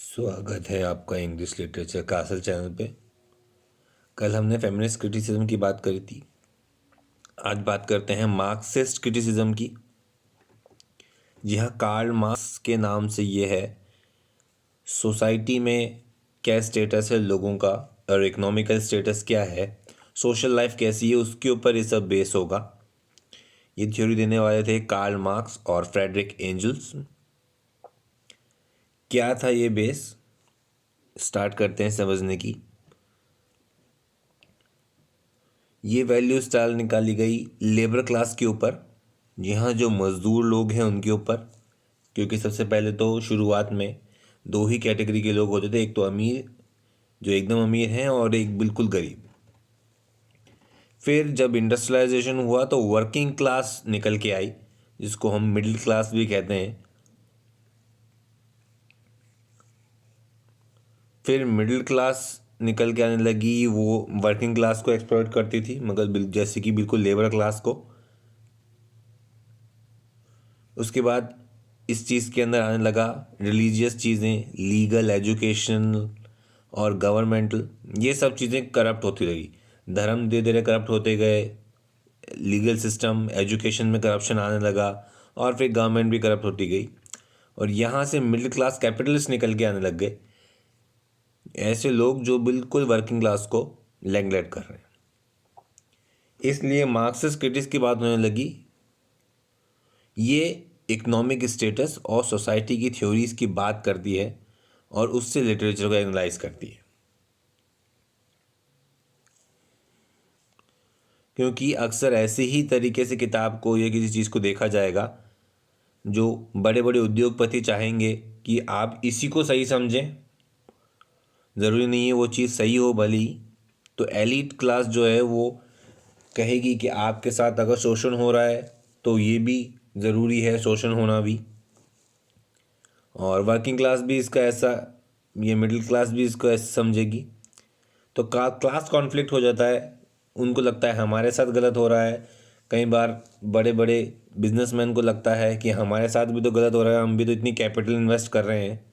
स्वागत है आपका इंग्लिश लिटरेचर कासल चैनल पे। कल हमने फेमिनिस्ट क्रिटिसिज्म की बात करी थी। आज बात करते हैं मार्क्सिस्ट क्रिटिसिज्म की। जी हाँ, कार्ल मार्क्स के नाम से ये है। सोसाइटी में क्या स्टेटस है लोगों का और इकोनॉमिकल स्टेटस क्या है, सोशल लाइफ कैसी है, उसके ऊपर ये सब बेस होगा। ये थ्योरी देने वाले थे कार्ल मार्क्स और फ्रेडरिक एंजल्स। क्या था ये बेस, स्टार्ट करते हैं समझने की। ये वैल्यू स्टाइल निकाली गई लेबर क्लास के ऊपर, जी हाँ, जो मज़दूर लोग हैं उनके ऊपर। क्योंकि सबसे पहले तो शुरुआत में दो ही कैटेगरी के लोग होते थे, एक तो अमीर जो एकदम अमीर हैं और एक बिल्कुल गरीब। फिर जब इंडस्ट्रियलाइजेशन हुआ तो वर्किंग क्लास निकल के आई, जिसको हम मिडिल क्लास भी कहते हैं। फिर मिडिल क्लास निकल के आने लगी, वो वर्किंग क्लास को एक्सप्लॉइट करती थी, मगर जैसे कि बिल्कुल लेबर क्लास को। उसके बाद इस चीज़ के अंदर आने लगा रिलीजियस चीज़ें, लीगल, एजुकेशन और गवर्नमेंटल, ये सब चीज़ें करप्ट होती रही। धर्म धीरे धीरे करप्ट होते गए, लीगल सिस्टम, एजुकेशन में करप्शन आने लगा और फिर गवर्नमेंट भी करप्ट होती गई। और यहाँ से मिडिल क्लास कैपिटलिस्ट निकल के आने लग गए, ऐसे लोग जो बिल्कुल वर्किंग क्लास को नेगलेक्ट कर रहे हैं। इसलिए मार्क्सिस्ट क्रिटिक्स की बात होने लगी। ये इकोनॉमिक स्टेटस और सोसाइटी की थ्योरीज की बात करती है और उससे लिटरेचर को एनालाइज करती है। क्योंकि अक्सर ऐसे ही तरीके से किताब को या किसी चीज़ को देखा जाएगा जो बड़े बड़े उद्योगपति चाहेंगे कि आप इसी को सही समझें, ज़रूरी नहीं है वो चीज़ सही हो भली। तो एलीट क्लास जो है वो कहेगी कि आपके साथ अगर शोषण हो रहा है तो ये भी ज़रूरी है, शोषण होना भी। और वर्किंग क्लास भी इसका ऐसा, ये मिडिल क्लास भी इसको ऐसा समझेगी। तो क्लास कॉन्फ्लिक्ट हो जाता है। उनको लगता है हमारे साथ गलत हो रहा है, कई बार बड़े बड़े बिजनेसमैन को लगता है कि हमारे साथ भी तो गलत हो रहा है, हम भी तो इतनी कैपिटल इन्वेस्ट कर रहे हैं।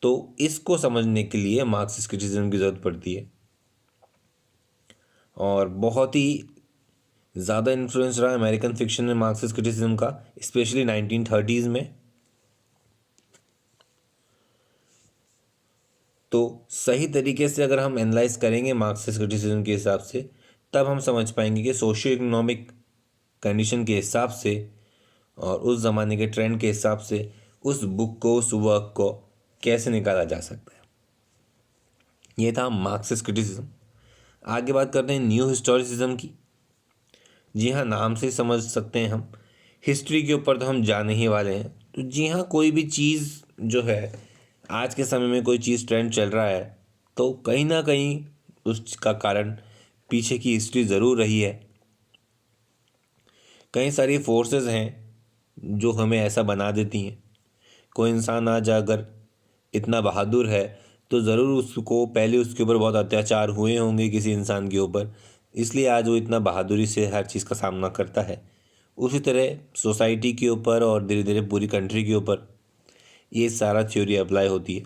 तो इसको समझने के लिए मार्क्सिस्ट क्रिटिसिज्म की ज़रूरत पड़ती है। और बहुत ही ज़्यादा इन्फ्लुएंस रहा अमेरिकन फिक्शन में मार्क्सिस्ट क्रिटिसिज्म का, स्पेशली 1930s में। तो सही तरीके से अगर हम एनालाइज करेंगे मार्क्सिस्ट क्रिटिसिज्म के हिसाब से, तब हम समझ पाएंगे कि सोशियो इकोनॉमिक कंडीशन के हिसाब से और उस ज़माने के ट्रेंड के हिसाब से उस बुक को, उस वर्क को कैसे निकाला जा सकता है। ये था मार्क्सिस्ट क्रिटिसिज्म। आगे बात करते हैं न्यू हिस्टोरिसिज्म की। जी हाँ, नाम से समझ सकते हैं हम, हिस्ट्री के ऊपर तो हम जाने ही वाले हैं। तो जी हाँ, कोई भी चीज़ जो है, आज के समय में कोई चीज़ ट्रेंड चल रहा है तो कहीं ना कहीं उसका कारण पीछे की हिस्ट्री ज़रूर रही है। कई सारी फोर्सेस हैं जो हमें ऐसा बना देती हैं। कोई इंसान आज अगर इतना बहादुर है तो ज़रूर उसको पहले उसके ऊपर बहुत अत्याचार हुए होंगे किसी इंसान के ऊपर, इसलिए आज वो इतना बहादुरी से हर चीज़ का सामना करता है। उसी तरह सोसाइटी के ऊपर और धीरे धीरे पूरी कंट्री के ऊपर ये सारा थ्योरी अप्लाई होती है।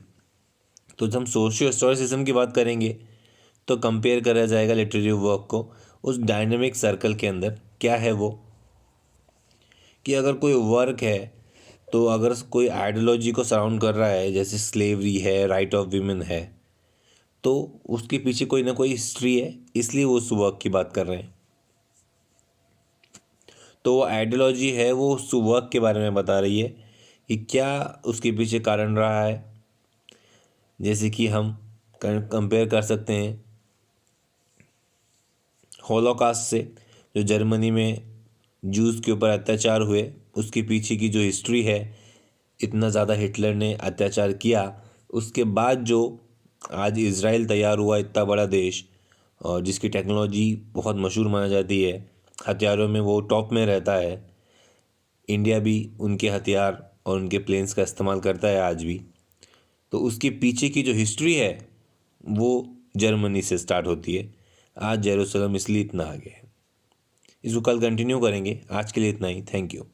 तो जब हम सोशियो हिस्टोरिसिज्म की बात करेंगे तो कंपेयर करा जाएगा लिटरेरी वर्क को उस डायनेमिक सर्कल के अंदर। क्या है वो कि अगर कोई वर्क है तो अगर कोई आइडियोलॉजी को सराउंड कर रहा है, जैसे स्लेवरी है, राइट ऑफ वीमेन है, तो उसके पीछे कोई ना कोई हिस्ट्री है, इसलिए वो उस वर्क की बात कर रहे हैं। तो वो आइडियोलॉजी है, वो उस वर्क के बारे में बता रही है कि क्या उसके पीछे कारण रहा है। जैसे कि हम कंपेयर कर सकते हैं हॉलोकास्ट से, जो जर्मनी में जूस के ऊपर अत्याचार हुए, उसके पीछे की जो हिस्ट्री है, इतना ज़्यादा हिटलर ने अत्याचार किया, उसके बाद जो आज इज़राइल तैयार हुआ, इतना बड़ा देश और जिसकी टेक्नोलॉजी बहुत मशहूर माना जाती है, हथियारों में वो टॉप में रहता है। इंडिया भी उनके हथियार और उनके प्लेन्स का इस्तेमाल करता है आज भी। तो उसके पीछे की जो हिस्ट्री है वो जर्मनी से स्टार्ट होती है। आज जेरूसलम इसलिए इतना आगे है। इसको कल कंटिन्यू करेंगे। आज के लिए इतना ही। Thank you.